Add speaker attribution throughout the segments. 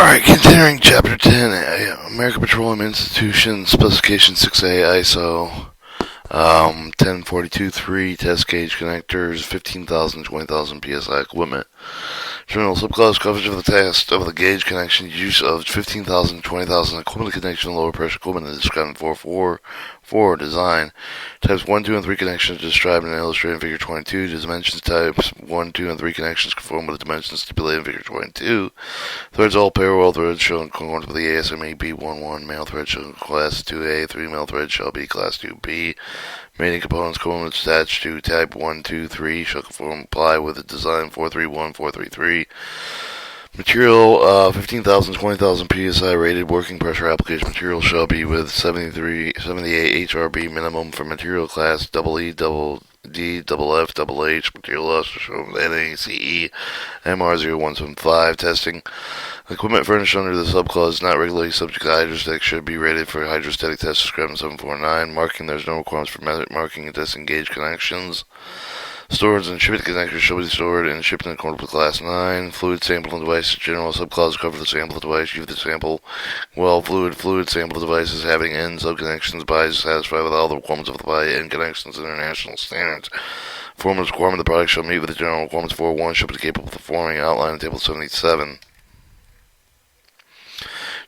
Speaker 1: Alright, continuing Chapter 10, American Petroleum Institution, Specification 6A, ISO, 1042-3, test gauge connectors, 15,000, 20,000 PSI equipment. General subclass coverage of the test of the gauge connection, use of 15,000, 20,000 equipment connection, lower pressure equipment is described in 4.4 design. Types 1, 2, and 3 connections described and illustrated in Figure 22. Dimensions types 1, 2, and 3 connections conform with the dimensions stipulated in Figure 22. Threads all parallel threads shown according to the ASME B11. Male thread shown Class 2A. 3 male threads shall be Class 2B. Mating components components attached to type 1, 2, 3 shall comply with the design 431, 433. Material 15,000, 20,000 PSI rated working pressure application material shall be with 78 HRB minimum for material class EE, D, F, H, material loss shown NACE, MR0175. Testing. Equipment furnished under the subclause not regularly subject to hydrostatic should be rated for hydrostatic test described in 749. Marking. There's no requirements for method marking and testing gauge connections. Storage and shipping connectors shall be stored and shipped in accordance with Class 9. Fluid sample and device. General subclause cover the sample device. Use the sample. Fluid sample devices having end sub-connections by satisfied with all the requirements of the by end connections international standards. Performance requirement the product shall meet with the general requirements 4.1 shall be capable of performing outline in Table 77.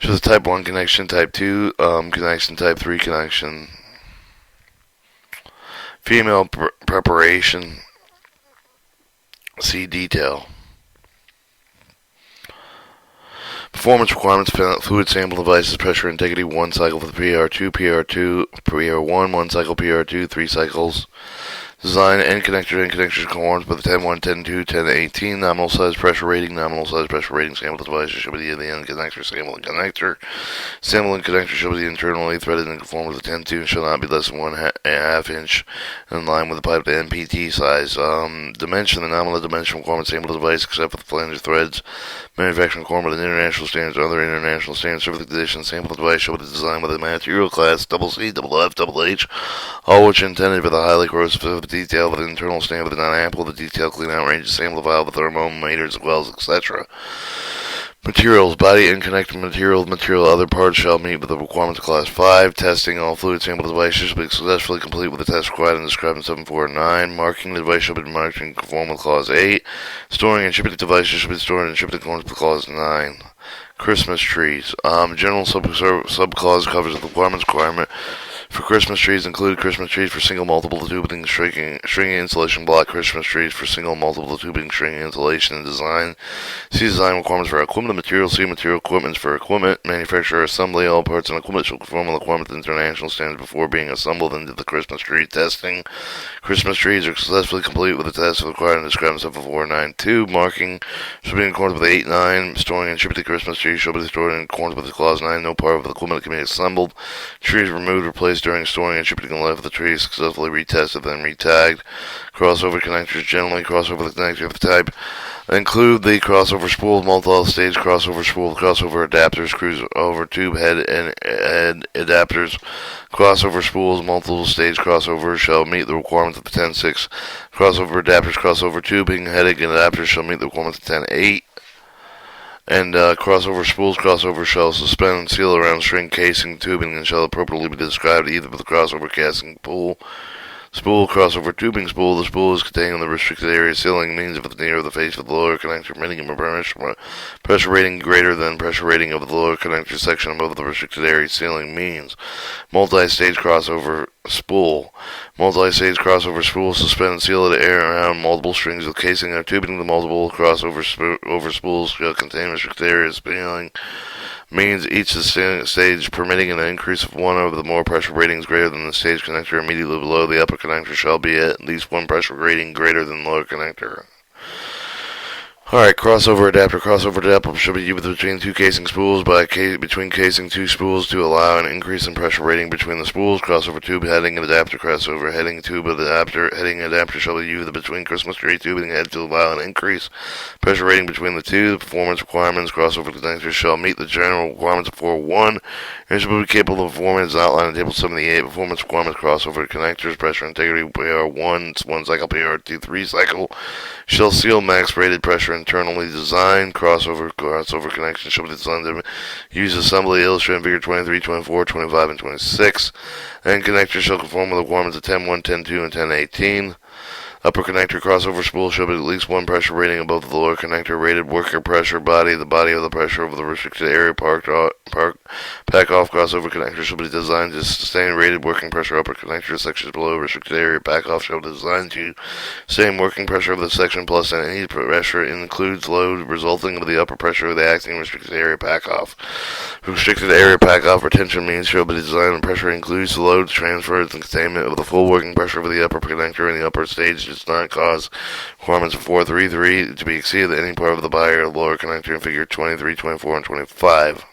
Speaker 1: Shows the Type 1 connection, Type 2 connection, Type 3 connection. Female preparation. See detail. Performance requirements, fluid sample devices, pressure integrity, 1 cycle for the PR1, 1 cycle PR2, 3 cycles. Design, end connectors conforms with the 10.1, 10.2, 10.18. Nominal size pressure rating, sample devices should be the end connector, sample and connector. Sample and connector should be internally threaded and conform with the 10.2 and shall not be less than 1/2 inch in line with the pipe to NPT size. Dimension, the nominal dimension requirement, sample device except for the flanger threads. Manufacturing requirement with international standards or other international standards. Certification, sample device should be designed with a material class CC, F, H, all which are intended for the highly corrosive detail with an internal stand with a non-ample, the detail clean out range, sample valve with thermometers as well as etc. Materials, body and connector material, other parts shall meet with the requirements of Class 5. Testing, all fluid sample devices should be successfully complete with the test required and described in 749. Marking, the device shall be marked and conform with Clause 8. Storing and shipping devices should be stored and shipped in accordance with Clause 9. Christmas trees. General subclause covers the requirement for Christmas trees include Christmas trees for single multiple tubing stringing insulation block, Christmas trees for single multiple tubing stringing insulation and design. See design requirements for equipment material. See material equipment for equipment. Manufacturer assembly. All parts and equipment shall conform with requirements of international standards before being assembled into the Christmas tree. Testing. Christmas trees are successfully complete with the test required and described in 7492. Marking should be in accordance with 8.9. Storing and shipping the Christmas tree shall be stored in accordance with Clause 9. No part of the equipment can be assembled. Trees removed, replaced during storing and shipping the life of the tree, successfully retested, then retagged. Crossover connectors, generally crossover the connector of the type include the crossover spool, multi-stage crossover spool, crossover adapters, crossover tube head and adapters. Crossover spools, multiple stage crossovers shall meet the requirements of the 10.6. Crossover adapters, crossover tubing, heading and adapters shall meet the requirements of 10.8. And crossover spools, crossover shall suspend and seal around string casing tubing and shall appropriately be described either with the crossover casing spool, crossover tubing spool. The spool is contained in the restricted area sealing means if it's near the face of the lower connector, permitting a pressure rating greater than pressure rating of the lower connector section above the restricted area sealing means. Multi-stage crossover spool. Multi-stage crossover spool suspend and seal the air around multiple strings of casing or tubing. The multiple crossover spools shall contain restricted area sealing means each stage permitting an increase of one over the more pressure ratings greater than the stage connector immediately below the upper connector shall be at least one pressure rating greater than the lower connector. Alright, crossover adapter. Crossover adapter should be used between two casing spools between casing two spools to allow an increase in pressure rating between the spools. Crossover tube heading and adapter. Crossover heading tube adapter. Heading adapter shall be used between Christmas tree tubing head to allow an increase pressure rating between the two. The performance requirements. Crossover connectors shall meet the general requirements of 4.1 and shall be capable of performing as outlined in Table 78. Performance requirements. Crossover connectors. Pressure integrity PR1, 1 cycle, PR2, 3 cycle shall seal max rated pressure internally designed. Crossover connection should be designed to use assembly illustrated in figure 23, 24, 25, and 26. End connector shall conform with the requirements of 10.1, 10.2, and 10.18. Upper connector crossover spool shall be at least one pressure rating above the lower connector rated worker pressure body. The body of the pressure over the restricted area pack off crossover connector shall be designed to sustain rated working pressure. Upper connector sections below restricted area pack off shall be designed to sustain working pressure of the section plus any pressure includes load resulting of the upper pressure of the acting restricted area pack off. Restricted area pack off retention means shall be designed when pressure includes the load transfers and containment of the full working pressure of the upper connector in the upper stage does not cause requirements of 433 to be exceeded at any part of the body or the lower connector in figure 23, 24, and 25.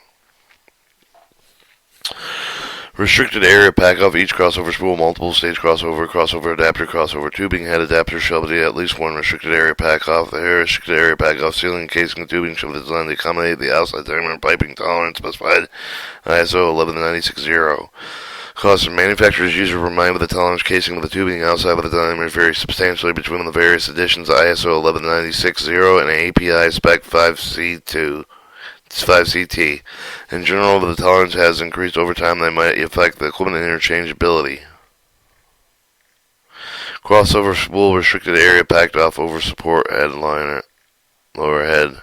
Speaker 1: Restricted area pack off each crossover spool, multiple stage crossover adapter, crossover tubing head adapter shall be at least one restricted area pack off. The restricted area pack off ceiling casing tubing shall be designed to accommodate the outside diameter piping tolerance specified ISO 11960. Cost of manufacturer's user remind of the tolerance casing of the tubing outside of the diameter vary substantially between the various editions of ISO 11960 and API Spec 5C2. 5CT. In general, the tolerance has increased over time. They might affect the equipment interchangeability. Crossover spool restricted area packed off over support head liner, lower head.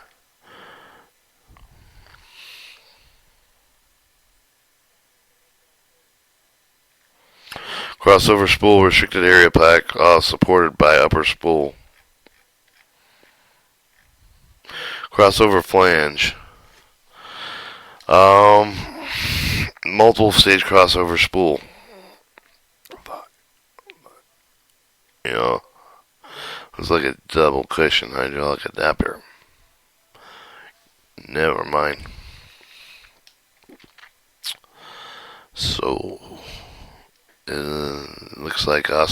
Speaker 1: Crossover spool restricted area pack off supported by upper spool. Crossover flange. Multiple stage crossover spool. You know, it's like a double cushion hydraulic adapter. Never mind. So, it looks like a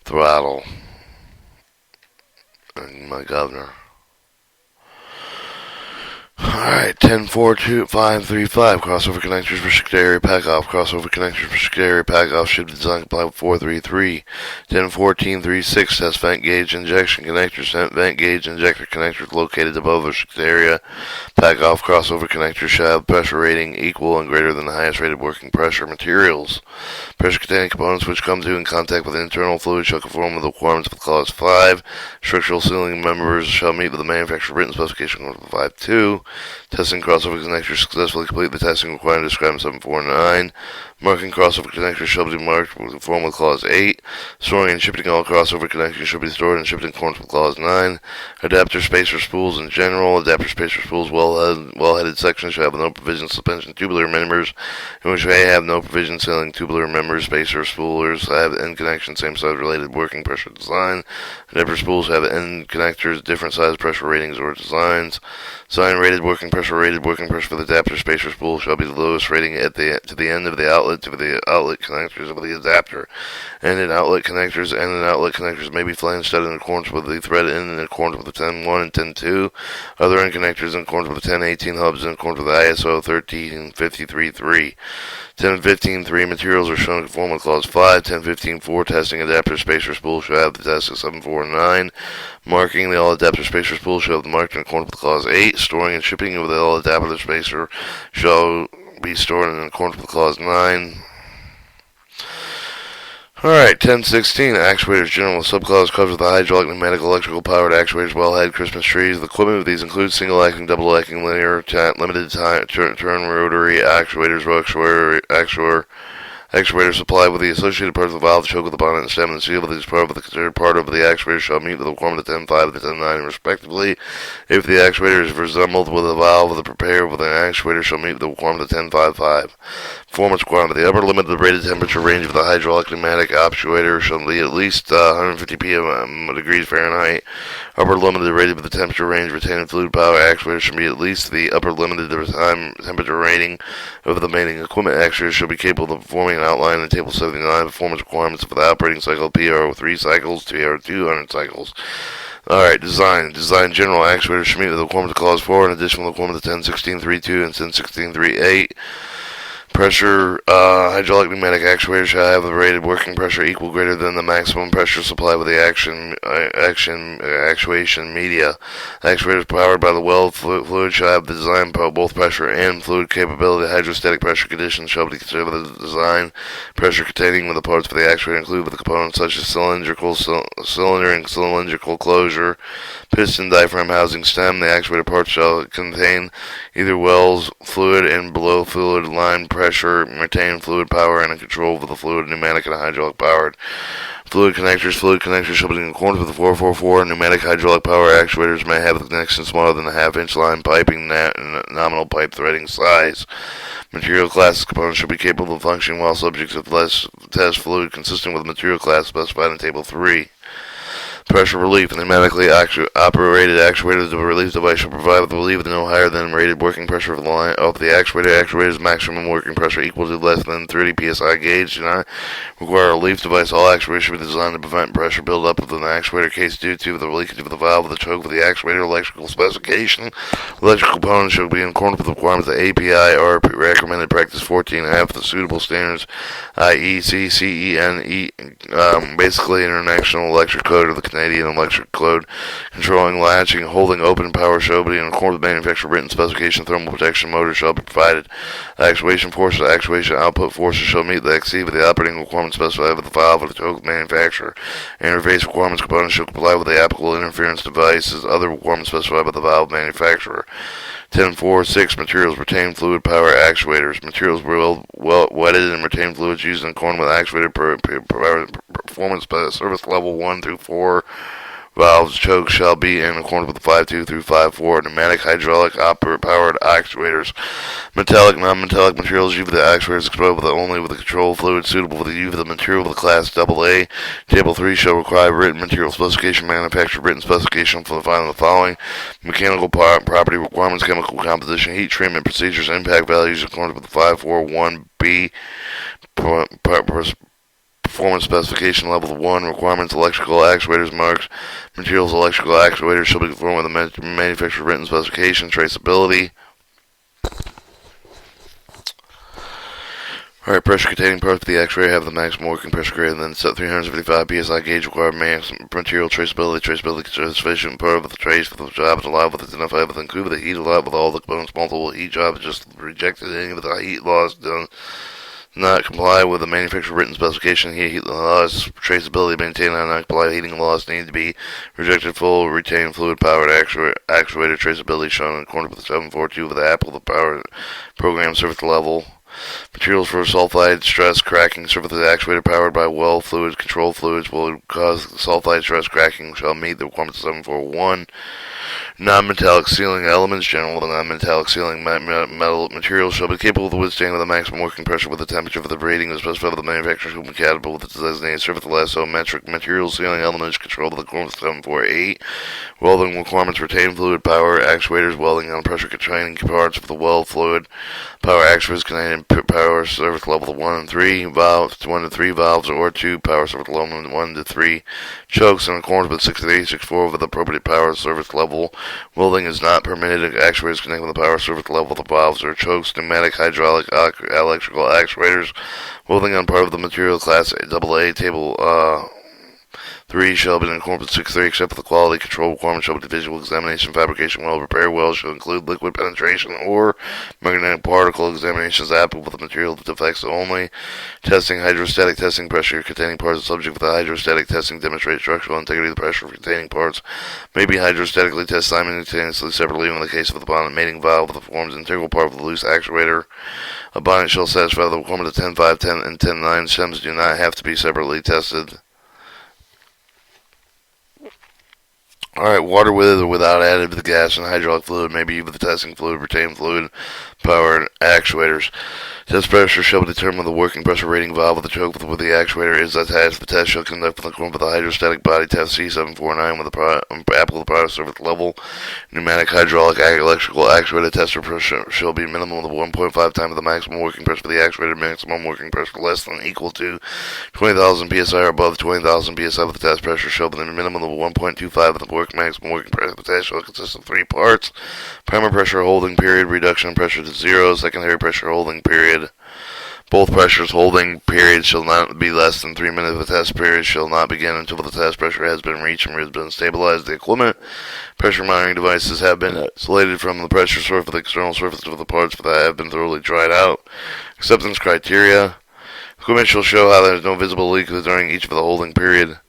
Speaker 1: throttle. And my governor. Alright, 10.4.5.3.5 crossover connectors restricted area pack off. Crossover connectors restricted area pack off should be designed to comply with 433. 10.14.3.6 test vent gauge injection connectors. Vent gauge injector connectors located above the restricted area pack off. Crossover connectors shall have pressure rating equal and greater than the highest rated working pressure. Materials. Pressure containing components which come to in contact with internal fluid shall conform with the requirements of Clause 5. Structural ceiling members shall meet with the manufacturer's written specification of 5.2. Testing crossover connectors successfully complete the testing required to describe 749. Marking crossover connectors shall be marked in conform with Clause 8. Storing and shipping all crossover connectors should be stored and shipped in accordance with Clause 9. Adapter spacer spools in general. Adapter spacer spools well-headed sections shall have no provision suspension tubular members, in which may have no provision sealing tubular members. Spacer spoolers have end connection same size related working pressure design. Adapter spools have end connectors different size pressure ratings or designs. Design rated working pressure for the adapter spacer spool shall be the lowest rating to the end of the outlet connectors of the adapter. End and outlet connectors may be flanged studded in accordance with the thread end in accordance with the 10.1 and 10.2. Other end connectors in accordance with the 10.18 hubs in accordance with the ISO 13533. 10.15.3 materials are shown to conform with Clause 5. 10.15.4 testing adapter spacer spool shall have the test of 749. Marking the all adapter spacer spool shall have the marked in accordance with Clause 8. Storing and shipping of the all adapter spacer shall be stored in accordance with Clause 9. Alright, 10.16. Actuators general subclause covers the hydraulic, pneumatic, electrical powered actuators, wellhead, Christmas trees. The equipment of these includes single acting, double acting, linear, limited time, turn rotary actuators, actuator supplied with the associated parts of the valve, choke of the bonnet, and stem, and seal of these part of the considered part of the actuator shall meet with the requirement of 10.5 and 10.9 respectively. If the actuator is resembled with a valve, the prepared with an actuator shall meet with the requirement of 10.5.5. Performance requirement. The upper limit of the rated temperature range of the hydraulic pneumatic actuator shall be at least 150 degrees Fahrenheit. Upper limited rated with the temperature range retaining fluid power actuator should be at least the upper limited time temperature rating of the remaining equipment actuators shall be capable of performing an outline in Table 79 performance requirements for the operating cycle PR03 cycles, PR200 cycles. Alright, design general actuators should meet with the requirements of Clause 4 in addition to the requirements of 10.16.3.2 and 10.16.3.8. Pressure, hydraulic pneumatic actuators shall have the rated working pressure equal greater than the maximum pressure supplied with the actuation media. Actuators powered by the weld fluid shall have the design both pressure and fluid capability. Hydrostatic pressure conditions shall be considered with the design pressure containing with the parts for the actuator included with the components such as cylinder and cylindrical closure, piston, diaphragm, housing, stem. The actuator parts shall contain either wells, fluid, and below fluid line pressure, retain fluid power, and a control of the fluid, pneumatic and hydraulic powered. Fluid connectors shall be in accordance with the 444. Pneumatic hydraulic power actuators may have the connection smaller than a half-inch line piping nominal pipe threading size. Material class components should be capable of functioning while subject to less test fluid consistent with the material class specified in Table 3. Pressure relief. The pneumatically operated actuator, the relief device shall provide the relief of no higher than rated working pressure of the line of the actuator. Actuator's maximum working pressure equal to less than 30 psi gauge. Do not require a relief device. All actuators should be designed to prevent pressure buildup within the actuator case due to the leakage of the valve of the choke of the actuator. Electrical specification. Electrical components should be in accordance with the requirements of API or recommended practice 14F. The suitable standards, i.e. CCENE, basically International Electric Code or the Canadian Electric Code, controlling latching, holding open power shall be in accordance with manufacturer written specification. Thermal protection motor shall be provided. Actuation forces, actuation output forces shall meet the exceed with the operating requirements specified with the valve of the choke manufacturer. Interface requirements components shall comply with the applicable interference devices, other requirements specified by the valve manufacturer. 10.4.6 Materials. Retained fluid power actuators. Materials wetted and retained fluids used in accordance with actuator performance by service level 1 through 4 valves. Chokes shall be in accordance with the 5.2 through 5.4. Pneumatic hydraulic powered actuators. Metallic, non-metallic materials used for the actuators exposed only with the control fluid suitable for the use of the material of the class AA. Table 3 shall require written material specification, manufacturer written specification for the following: mechanical property requirements, chemical composition, heat treatment procedures, impact values in accordance with the 541B. Performance specification level 1 requirements. Electrical actuators marks. Materials. Electrical actuators shall be conformed with the manufacturer written specification. Traceability. Alright, pressure containing parts of the actuator have the maximum working pressure greater than 355 psi gauge. Required material traceability. Traceability sufficient part of the trace for the job allowed with identified with include the heat allowed with all the components. Multiple heat jobs just rejected any of the heat loss done. Not comply with the manufacturer written specification. Heat loss traceability maintained on not comply. Heating loss need to be rejected. Full retained fluid powered actuator traceability shown in accordance with 742 with the Apple the power program service level. Materials for sulfide stress cracking. Surface of the actuator powered by well fluids. Control fluids will cause sulfide stress cracking. Shall meet the requirements of 741. Non-metallic sealing elements. General non-metallic sealing metal materials shall be capable of withstanding with a maximum working pressure with the temperature for the rating as specified by the manufacturer who will be compatible with the designated surface lasso metric material sealing elements controlled with the requirements of 748. Welding requirements. Retain fluid power actuators. Welding on pressure containing parts of the weld fluid. Power actuators containing power service level 1 and 3 valves, 1 to 3 valves, or 2 power service level 1 to 3 chokes in accordance with 63864 with the appropriate power service level. Welding is not permitted. Actuators connected with the power service level of the valves or chokes. Pneumatic, hydraulic, electrical actuators. Welding on part of the material class AA table 3 shall be in accordance with 6.3 except for the quality control requirement shall be visual examination, fabrication, weld, repair welds shall include liquid penetration or magnetic particle examinations applicable with the material defects only. Testing, hydrostatic testing, pressure containing parts of subject with the hydrostatic testing demonstrate structural integrity of the pressure containing parts may be hydrostatically tested simultaneously separately in the case of the bonnet mating valve that forms an integral part of the loose actuator. A bonnet shall satisfy the requirement of 10.5, 10, and 10.9. Stems do not have to be separately tested. Alright, water with or without added to the gas and hydraulic fluid may be used with the testing fluid, retained fluid, powered actuators. Test pressure shall be determined with the working pressure rating valve of the choke with the actuator is attached. The test shall conduct with the hydrostatic body test C749 with the applicable product service level. Pneumatic, hydraulic, electrical actuator tester pressure shall be minimum of 1.5 times the maximum working pressure for the actuator. Maximum working pressure less than or equal to 20,000 psi or above 20,000 psi with the test pressure shall be the minimum of 1.25 of the maximum working pressure. The test shall consist of 3 parts: primer pressure, holding period, reduction in pressure, is 0. Secondary pressure holding period. Both pressures holding periods shall not be less than 3 minutes. The test period shall not begin until the test pressure has been reached and has been stabilized. The equipment pressure monitoring devices have been isolated from the pressure source of the external surface of the parts that have been thoroughly dried out. Acceptance criteria. Equipment shall show how there is no visible leak during each of the holding period.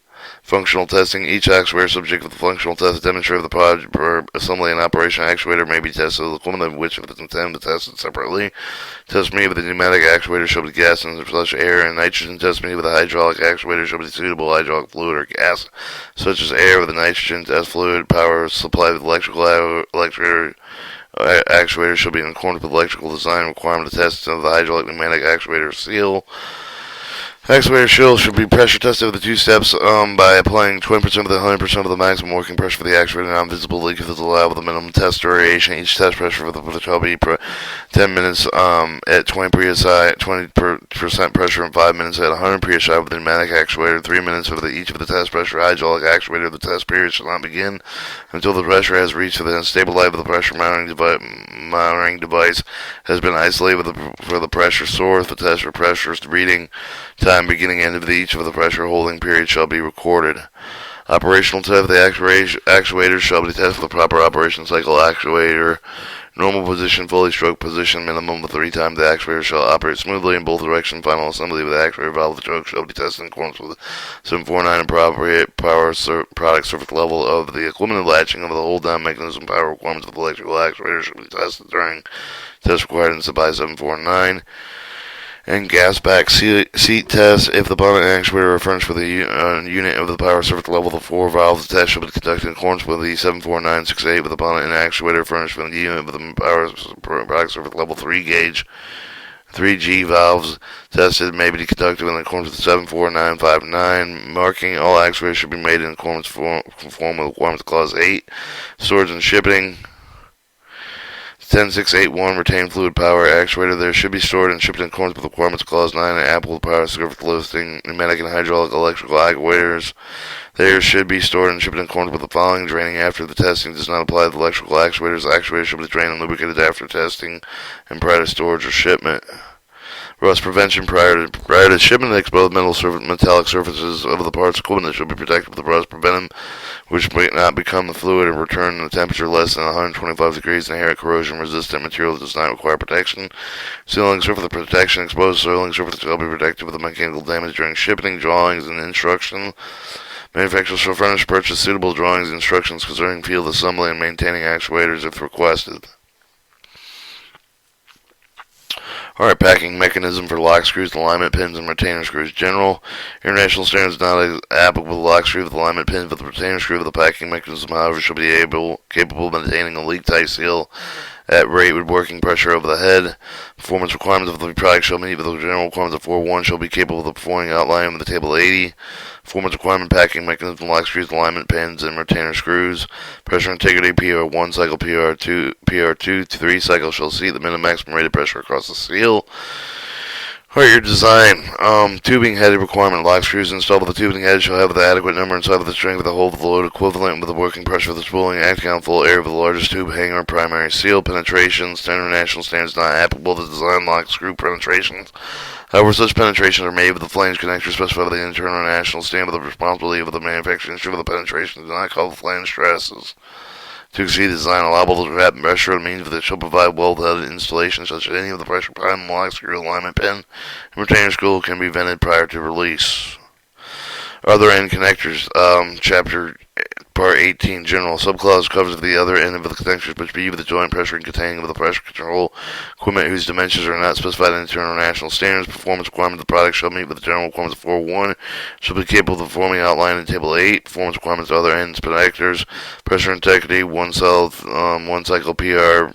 Speaker 1: Functional testing. Each actuator subject of the functional test demonstrated the pod per assembly and operation actuator may be tested with equipment of which if it's intended to test it separately. Test made with a pneumatic actuator shall be gas and flush air, and nitrogen test made with a hydraulic actuator shall be suitable hydraulic fluid or gas, such as air with a nitrogen test fluid. Power supplied with electrical actuator shall be in accordance with electrical design requirement to test of the hydraulic pneumatic actuator seal. Actuator shield should be pressure tested with the 2 steps by applying 20% of the 100% of the maximum working pressure for the actuator. Non-visible leak if it's allowed with a minimum test duration. Each test pressure for the shall be 10 minutes at 20% pressure and 5 minutes at 100 psi with the pneumatic actuator. 3 minutes for each of the test pressure. Hydraulic actuator. The test period shall not begin until the pressure has reached the stabilized with the pressure monitoring device has been isolated for the pressure source. The test for pressure reading time beginning and end of each of the pressure holding period shall be recorded. Operational test of the actuators shall be tested for the proper operation cycle. Actuator normal position, fully stroke position, minimum of 3 times. The actuator shall operate smoothly in both directions. Final assembly of the actuator valve stroke shall be tested in accordance with 749 appropriate power product surface level of the equipment. Latching of the hold down mechanism power requirements of the electrical actuator shall be tested during test required in by 749. And gas back seat test. If the bonnet and actuator are furnished with a unit of the power surface level, the 4 valves test shall be conducted in accordance with the 74968 with the bonnet and actuator furnished with a unit of the power product surface level 3 gauge. 3G valves tested may be conducted in accordance with 74959. Marking. All actuators should be made in accordance conform with requirements clause 8. Storage and shipping. 10681 retained fluid power actuator. There should be stored and shipped in accordance with requirements clause 9 and applicable power surface listing. Pneumatic and hydraulic electrical actuators. There should be stored and shipped in accordance with the following. Draining after the testing does not apply to the electrical actuators. Actuators should be drained and lubricated after testing and prior to storage or shipment. Rust prevention. Prior to shipment, exposed metallic surfaces of the parts equipment should be protected with the rust preventive, which may not become the fluid and return to a temperature less than 125 degrees. Inherent corrosion resistant material does not require protection. Sealing surface protection. Exposed sealing surface shall be protected with the mechanical damage during shipping. Drawings and instruction. Manufacturers shall furnish purchase suitable drawings and instructions concerning field assembly and maintaining actuators if requested. Alright, packing mechanism for lock screws, alignment pins, and retainer screws. General international standards not applicable to lock screw with alignment pins, but the retainer screw with the packing mechanism, however, shall be capable of maintaining a leak-tight seal at rate with working pressure over the head. Performance requirements of the product shall meet with the general requirements of 4.1 shall be capable of performing outline of the table 80. Performance requirement packing mechanism, lock screws, alignment pins, and retainer screws. Pressure integrity, PR1 cycle, PR2, 3 cycle shall see the minimum maximum rated pressure across the seal. Alright, your design. Tubing headed requirement. Lock screws installed with the tubing head shall have the adequate number inside of the strength of the hold of the load equivalent with the working pressure of the spooling, acting on full air of the largest tube hanger, primary seal. Penetration. Standard national standards not applicable to design lock screw penetrations. However, such penetrations are made with the flange connector specified by the internal national standard, with the responsibility of the manufacturer to ensure the penetration do not cause flange stresses. To exceed the design allowable to trap pressure means that it shall provide well-headed installation such that any of the pressure pipe, lock screw, alignment pin, and retainer screw can be vented prior to release. Other end connectors. Chapter Part 18 General. Subclause covers the other end of the connectors which be with the joint pressure and containing of the pressure control equipment whose dimensions are not specified in international standards. Performance requirements of the product shall meet with the general requirements of 4.1. Shall be capable of performing outline in Table 8. Performance requirements of other ends connectors. Pressure integrity, 1 cycle PR,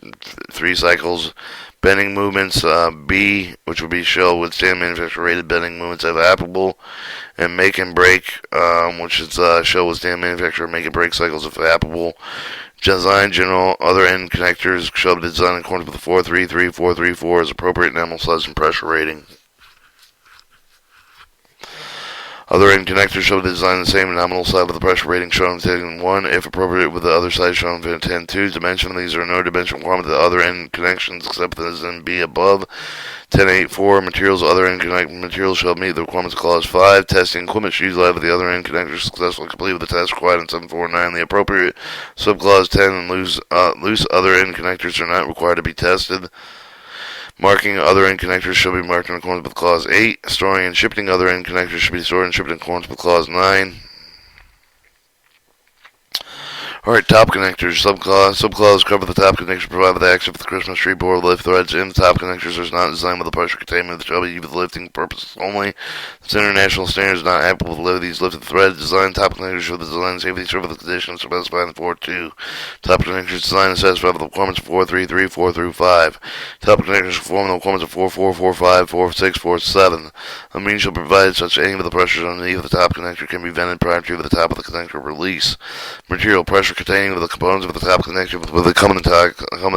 Speaker 1: 3 cycles. Bending movements, B, which would be shall withstand manufacturer rated bending movements if applicable, and make and break, which is shall withstand manufacturer make and break cycles if applicable. Design general other end connectors shall be designed in accordance with the 433, 434 as appropriate nominal size and pressure rating. Other end connectors shall be designed the same nominal side of the pressure rating shown in Table 1, if appropriate, with the other side shown in 10.2. Dimension of these are no dimension requirement to the other end connections except as in B above. 10.8.4 materials. Other end materials shall meet the requirements of Clause 5. Testing equipment should utilize with the other end connectors successfully complete with the test required in 7.4.9. The appropriate subclause 10 and loose other end connectors are not required to be tested. Marking other end connectors shall be marked in accordance with Clause 8. Storing and shipping other end connectors should be stored and shipped in accordance with Clause 9. Alright, top connectors. Subclause cover the top connectors provided with access for the Christmas tree board lift threads in the top connectors are not designed with a pressure containment that shall be used for lifting purposes only. This international standard is not applicable to these lifted threads. Design top connectors show the design safety service conditions specified in 4.2. Top connectors designed and satisfied with the requirements of 4.3.3, 4 through 5. Top connectors perform the requirements of 4.4, 4.5, 4.6, 4.7. A means shall provide such any of the pressures underneath the top connector can be vented prior to the top of the connector release. Material pressure containing with the components of the top connector with the come in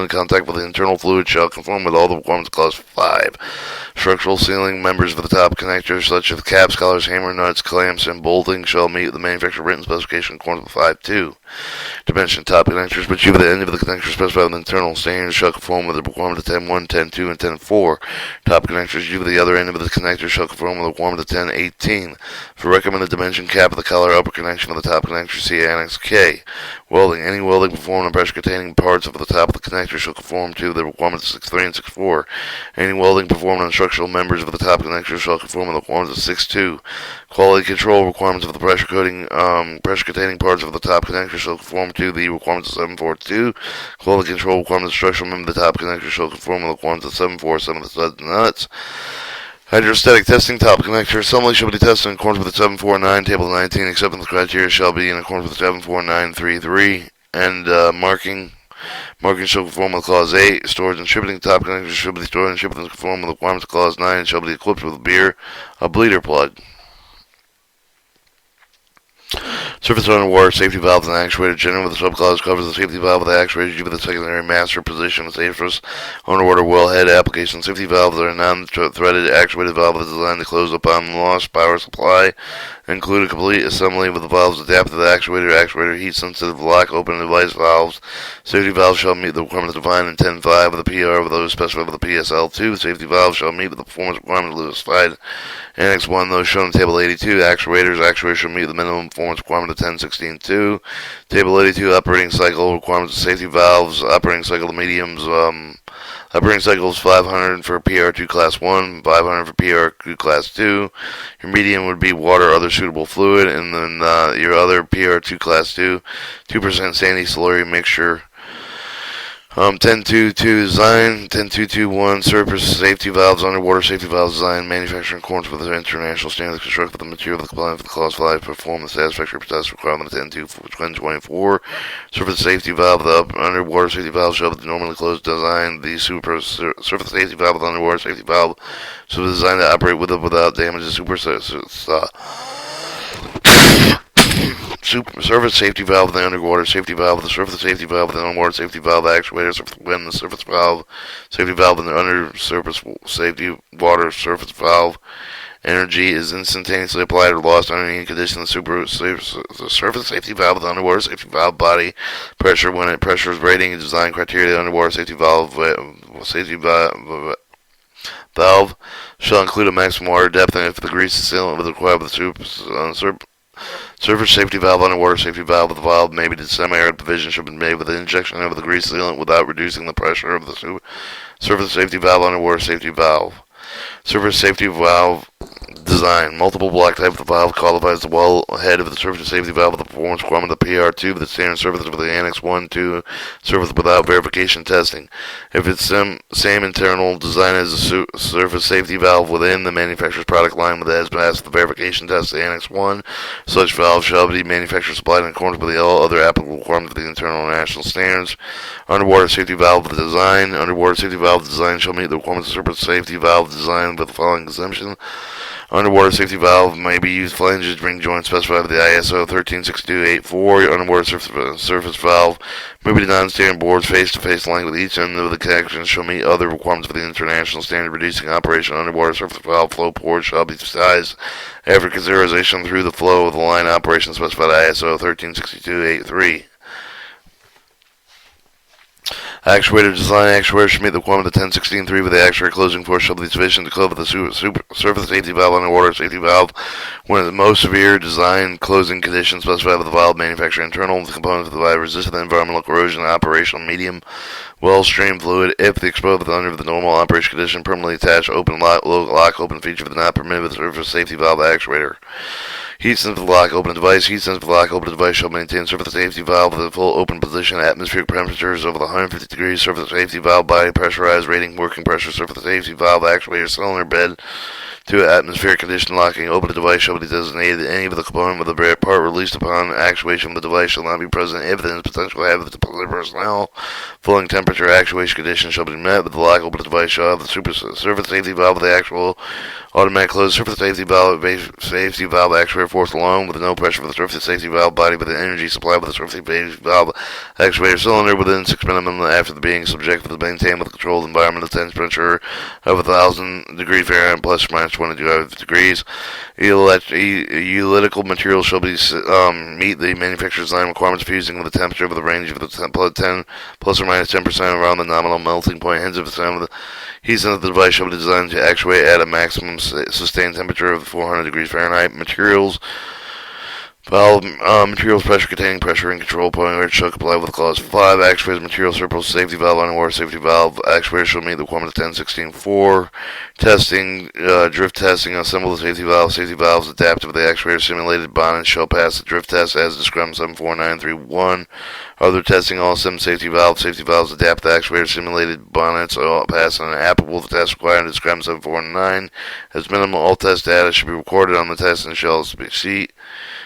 Speaker 1: contact with the internal fluid shall conform with all the requirements of Clause 5. Structural sealing members of the top connector, such as caps, collars, hammer, nuts, clamps, and bolting, shall meet the manufacturer written specification in accordance with 5.2. Dimension top connectors, which you at the end of the connector specified with internal standards, shall conform with the requirements of 10.1, 10.2, and 10.4. Top connectors, you at the other end of the connector, shall conform with the requirements of 10.18. For recommended dimension cap of the collar upper connection of the top connector, see Annex K. Welding. Any welding performed on pressure-containing parts of the top of the connector shall conform to the requirements of 6.3 and 6.4. Any welding performed on structural members of the top connector shall conform to the requirements of 6.2. Quality control requirements of the pressure-containing parts of the top connector shall conform to the requirements of 7.4.2. Quality control requirements of structural members of the top connector shall conform to the requirements of 7.4.7 of the studs and nuts. Hydrostatic testing top connector assembly shall be tested in accordance with the 7.4.9, Table 19. Acceptance criteria shall be in accordance with 7.4.9.3.3. And marking shall conform with Clause 8. Storage and shipping top connectors shall be stored and shipped in conform with the requirements of Clause 9 and shall be equipped with a bleeder plug. Surface underwater safety valves and actuators. Generally, with the subclause covers the safety valve with the actuators due to the secondary master position of surface underwater wellhead application. Safety valves are a non-threaded actuated valve designed to close upon lost power supply. Include a complete assembly with the valves adapted to the actuator heat-sensitive lock open device valves. Safety valves shall meet the requirements defined in 10.5 of the PR with those specified with the PSL2. Safety valves shall meet the performance requirements specified Annex 1, those shown in Table 82. Actuators shall meet the minimum performance requirement of 10.16.2. Table 82, operating cycle requirements of safety valves. Operating cycle of mediums. Operating cycle is 500 for PR2 Class 1, 500 for PR2 Class 2. Your medium would be water or other suitable fluid, and then your other PR2 Class 2, 2% sandy slurry mixture. 10.2.2 design, 10.2.2.1 surface safety valves, underwater safety valves design, manufacturing in accordance with the international standards, constructed with the material of the compliant with the Clause 5, perform the satisfactory test requirement of 10.2.24. Surface safety valve, the underwater safety valve shall be normally closed design. The surface safety valve, the underwater safety valve shall be designed to operate with or without damage to surface safety valve, the underwater safety valve, the surface safety valve, the underwater safety valve, actuators, when the surface valve, safety valve, and the under surface safety water surface valve. Energy is instantaneously applied or lost under any condition. The surface safety valve, the underwater safety valve body pressure, when it pressures rating and design criteria, the underwater safety valve valve shall include a maximum water depth, and if the grease sealant with required with the surface safety valve, underwater safety valve, the valve may be semi-arid division should be made with the injection of the grease sealant without reducing the pressure of the surface safety valve, underwater safety valve. Surface safety valve design. Multiple block type of the valve qualifies the wellhead of the surface safety valve with the performance requirement of the PR2 with the standard surface with the Annex 1, 2 surface without verification testing. If it's same internal design as the surface safety valve within the manufacturer's product line with as passed the verification test, the Annex 1, such valve shall be manufacturer supplied in accordance with all other applicable requirements of the internal and national standards. Underwater safety valve design. Underwater safety valve design shall meet the requirements of surface safety valve design with the following exemption. Underwater safety valve may be used flanges, ring joints specified by the ISO 1362-84. Underwater surface valve may be designed standard boards face-to-face length with each end of the connection shall meet other requirements for the international standard reducing operation. Underwater surface valve flow port shall be sized after consideration through the flow of the line operation specified by ISO 1362-83. Actuator design. Actuator should meet the requirement of 1016.3 with the actuator closing force shall be sufficient to cover the surface safety valve, underwater safety valve when the most severe design closing conditions specified by the valve manufacturer. Internal components of the valve resist the environmental corrosion and operational medium well stream fluid if the exposed under the normal operation condition. Permanently attached open lock open feature is not permitted with the surface safety valve actuator. Heat sensitive lock open device. Heat sensitive lock open device shall maintain surface safety valve with a full open position. Atmospheric temperatures over the 150 degrees. Surface safety valve body pressurized. Rating working pressure. Surface safety valve actuator cylinder bed to atmospheric condition locking. Open device shall be designated. Any of the component of the part released upon actuation of the device shall not be present if there is potential to have the personnel. Filling temperature actuation conditions shall be met, but the lock open device shall have the surface safety valve with the actual automatic closed surface safety valve actuator force alone with no pressure for the surface safety valve body with the energy supply with the surface safety valve actuator cylinder within 6 minutes after being subjected to maintain with a controlled environment of temperature of 1,000 degrees Fahrenheit plus or minus 25 degrees. Elliptical material shall be meet the manufacturer's design requirements fusing with the temperature of the range of the 10 plus or minus 10% around the nominal melting point. Hence, if the heat sensitive device shall be designed to actuate at a maximum sustained temperature of 400 degrees Fahrenheit. Materials pressure containing pressure and control point which shall comply with clause 5. Actuators material surplus safety valve underwater safety valve actuators shall meet the requirement of 1016.4. Testing drift testing assemble the safety valves adaptive to the actuator simulated bonnets shall pass the drift test as described in 74931. Other testing all safety valves adapt the actuator simulated bonnets all pass an applicable test required to describe 749. As minimum all test data should be recorded on the test and shell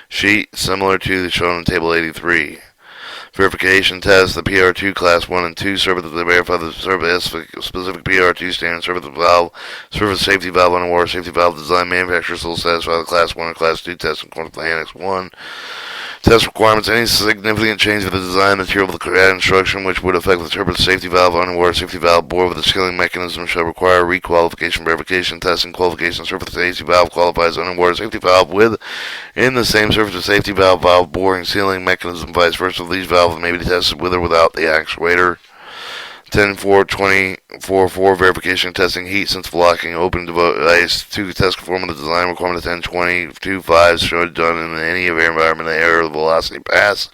Speaker 1: sheet similar to the shown in Table 83. Verification test. The PR2 Class 1 and 2 service to verify the specific PR2 standard surface safety valve, underwater safety valve design. Manufacturers will satisfy the Class 1 or Class 2 test in accordance with Annex 1. Test requirements. Any significant change to the design material of the instruction which would affect the surface safety valve, underwater safety valve bore with the sealing mechanism shall require requalification. Verification testing qualification. Surface safety valve qualifies underwater safety valve with in the same surface safety valve boring sealing mechanism. Vice versa, these valves may be tested with or without the actuator. 10.4.20.4.4 verification testing heat sensitive locking open device to test conforming the design requirement of 10.20.2.5 should done in any environment air velocity pass.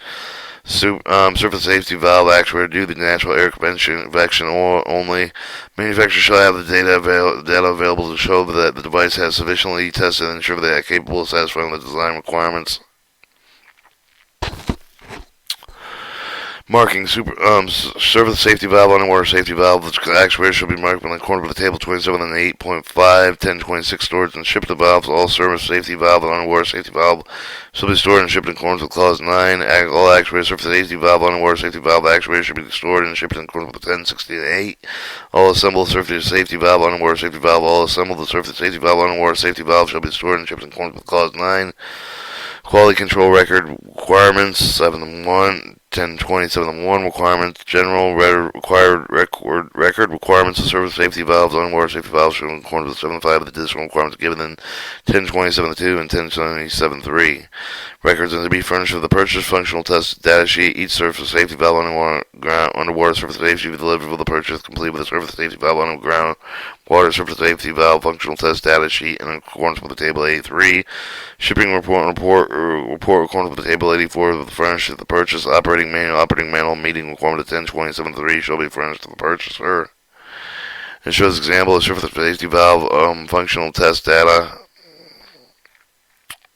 Speaker 1: Surface safety valve actuator due to natural air convection or only. Manufacturer shall have the data available to show that the device has sufficiently tested and ensure that it is capable of satisfying the design requirements. Marking surface safety valve, underwater safety valve. The actuator should be marked in accordance with the table 27 and 8.5, 1026 storage and shipped valves. All surface safety valve and underwater safety valve should be stored and shipped in accordance with clause 9. All actuator surface safety valve, underwater safety valve actuators should be stored and shipped in accordance with 1068. All assembled surface safety valve, underwater safety valve. All assembled the surface safety valve, underwater safety valve shall be stored and shipped in accordance with clause 9. Quality control record requirements 7.1. 10.27.1 requirements. General required record requirements of surface safety valves, underwater safety valves should according to 7.5 of the additional requirements given in 10.27.2 and 10.27.3. Records are to be furnished with the purchase functional test data sheet. Each surface safety valve underwater surface safety should be delivered with the purchase complete with a surface safety valve underground water surface safety valve functional test data sheet in accordance with the table 83. Shipping report according with the table 84 with the furnished with the purchase operating manual meeting requirement of 10.27.3 shall be furnished to the purchaser. It shows example of surface safety valve functional test data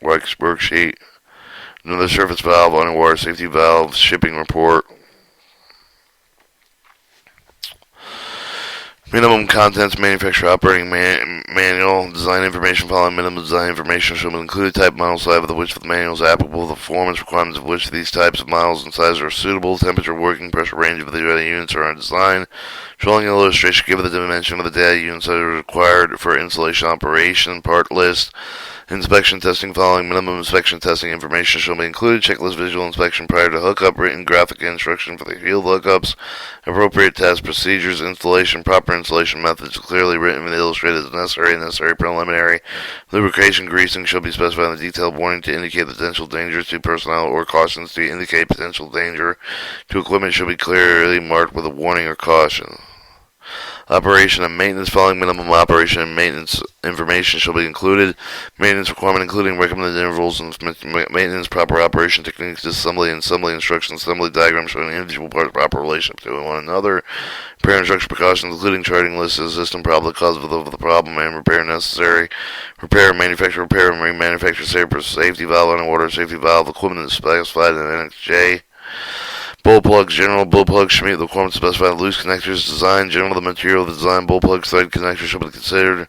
Speaker 1: worksheet. Another surface valve underwater safety valve shipping report. Minimum contents manufacturer operating manual. Design information following minimum design information shall include type model size of which the manual is applicable, the performance requirements of which these types of models and sizes are suitable, temperature, working pressure range of the data units are on design, showing an illustration given the dimension of the data units that are required for installation operation, part list. Inspection testing following minimum inspection testing information shall be included. Checklist visual inspection prior to hookup. Written graphic instruction for the field hookups. Appropriate test procedures. Installation. Proper installation methods clearly written and illustrated as necessary. Necessary preliminary. Lubrication greasing shall be specified in the detailed warning to indicate potential dangers to personnel or cautions to indicate potential danger to equipment shall be clearly marked with a warning or caution. Operation and maintenance following minimum operation and maintenance information shall be included. Maintenance requirement including recommended intervals and maintenance, proper operation techniques, assembly instructions, assembly diagrams showing individual parts proper relationship to one another. Repair instruction precautions including charting lists of the system, probably cause of the problem and repair necessary. Repair and remanufacture safety valve on order, safety valve equipment is specified in NXJ. Bull plugs, general bull plugs should meet the requirements specified. Loose connectors, design, general the material of the design. Bull plugs, thread connectors should be considered.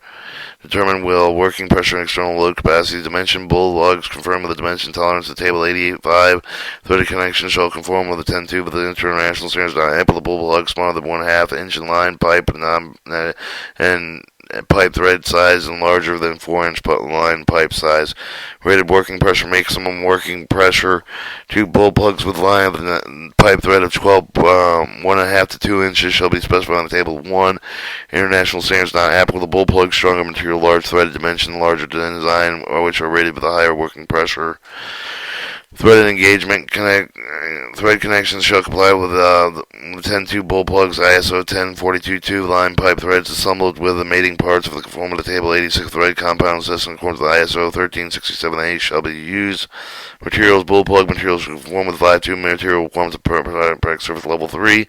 Speaker 1: Determine will, working pressure and external load capacity. Dimension, bull lugs conform with the dimension tolerance of table 88.5. Threaded connection shall conform with the 10 tube of the international standards. Not ample the bull plug smaller than 1/2 inch in line pipe and pipe thread size and larger than 4-inch line pipe size. Rated working pressure, maximum working pressure. 2 bull plugs with line of pipe thread of 1/2 to 2 inches shall be specified on table 1. International standards not applicable. The bull plug, stronger material, large threaded dimension, larger design, which are rated with a higher working pressure. Threaded engagement thread connections shall comply with the 10-tube bull plugs. ISO 1042 line pipe threads assembled with the mating parts of the conform of the table 86 thread compound system according to the ISO 1367A shall be used. Materials, bull plug materials should conform with 5-tube material requirements of product surface level 3.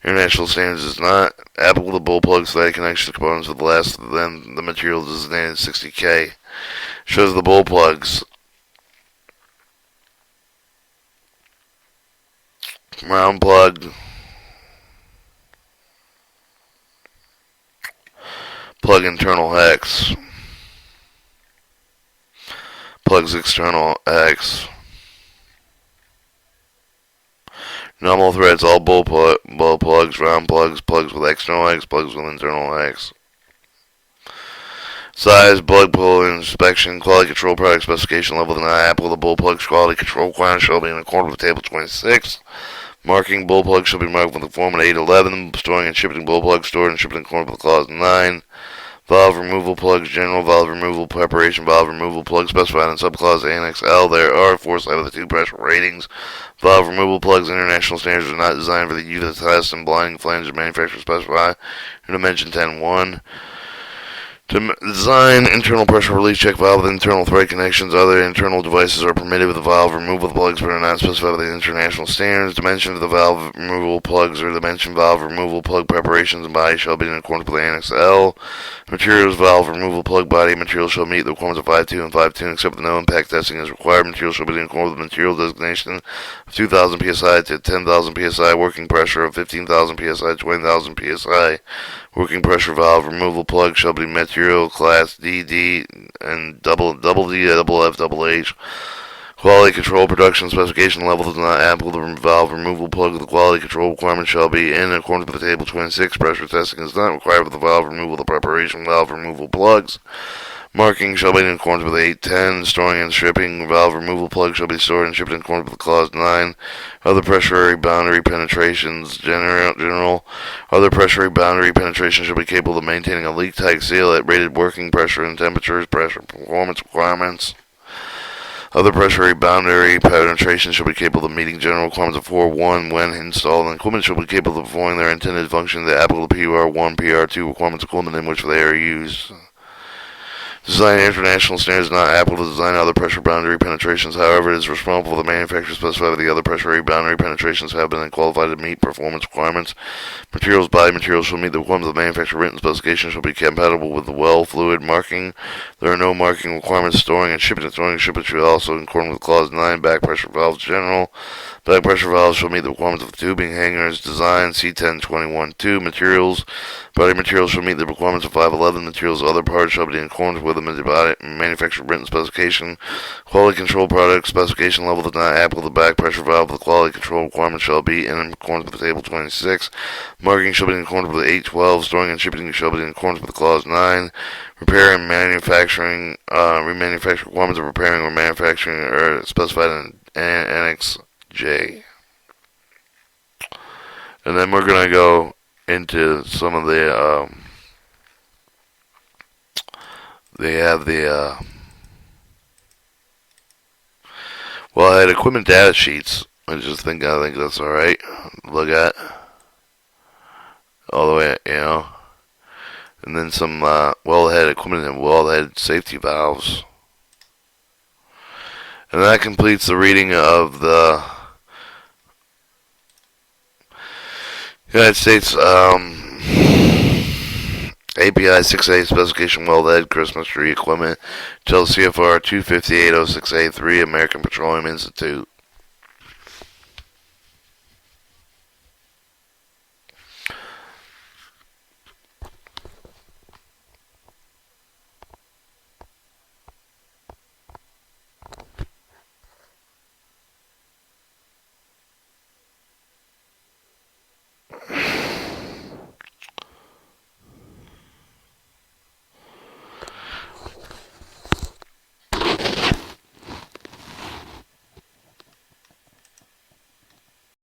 Speaker 1: International standards is not applicable to bull plugs. Thread connection components with less than the material designated 60K. Shows the bull plugs. Round plug, plug internal hex, plugs external hex, normal threads, all bull plugs, round plugs, plugs with external hex, plugs with internal hex. Size, plug pull, inspection, quality control, product specification level, not applicable. The bull plugs quality control requirements shall be in accordance with table 26. Marking bull plugs shall be marked with the form at 811. Storing and shipping bull plugs stored and shipped in accordance with clause 9. Valve removal plugs, general valve removal preparation, valve removal plugs specified in subclause Annex L. There are 4 of the 2 pressure ratings. Valve removal plugs, international standards are not designed for the use of the test and blinding flange of manufacturer specified in Dimension 10.1. To design internal pressure release check valve with internal thread connections. Other internal devices are permitted with the valve removal plugs but are not specified by the international standards. Dimension of the valve removal plugs or dimension valve removal plug preparations and body shall be in accordance with Annex L. Materials valve removal plug body material shall meet the requirements of 5.2 and 5.2 except that no impact testing is required. Material shall be in accordance with material designation of 2,000 psi to 10,000 psi. Working pressure of 15,000 psi to 20,000 psi. Working pressure valve removal plug shall be material class DD and double D, double F, double H. Quality control production specification level is not applicable to the valve removal plug. The quality control requirement shall be in accordance with the table 26. Pressure testing is not required for the valve removal. The preparation valve removal plugs. Marking shall be in accordance with 810. Storing and shipping valve removal plug shall be stored and shipped in accordance with clause 9. Other pressure boundary penetrations general. Other pressure boundary penetrations shall be capable of maintaining a leak-tight seal at rated working pressure and temperatures. Pressure performance requirements. Other pressure boundary penetrations shall be capable of meeting general requirements of 4.1 when installed, and equipment shall be capable of performing their intended function. The applicable PR1, PR2 requirements equipment in which they are used. Design international standards not applicable to design other pressure boundary penetrations. However, it is responsible for the manufacturer specified that the other pressure boundary penetrations have been qualified to meet performance requirements. Materials body materials shall meet the requirements of the manufacturer written specification shall be compatible with the well fluid marking. There are no marking requirements. Storing and shipping should also in accordance with clause 9. Back pressure valves general. Back pressure valves shall meet the requirements of the tubing hangers design C1021-2. Materials. Body materials shall meet the requirements of 511. Materials other parts shall be in accordance with the manufacturer written specification. Quality control product specification level does not applicable to the back pressure valve. The quality control requirements shall be in accordance with the table 26. Marking shall be in accordance with the 812. Storing and shipping shall be in accordance with the clause 9. Repair and manufacturing, remanufacturing requirements of repairing or manufacturing are specified in Annex J. And then we're going to go into some of the, they have the, well, I had equipment data sheets. I think that's alright. Look at. All the way, And then some, wellhead equipment and wellhead safety valves. And that completes the reading of the United States API 6A specification wellhead Christmas tree equipment till CFR 25806A3 American Petroleum Institute.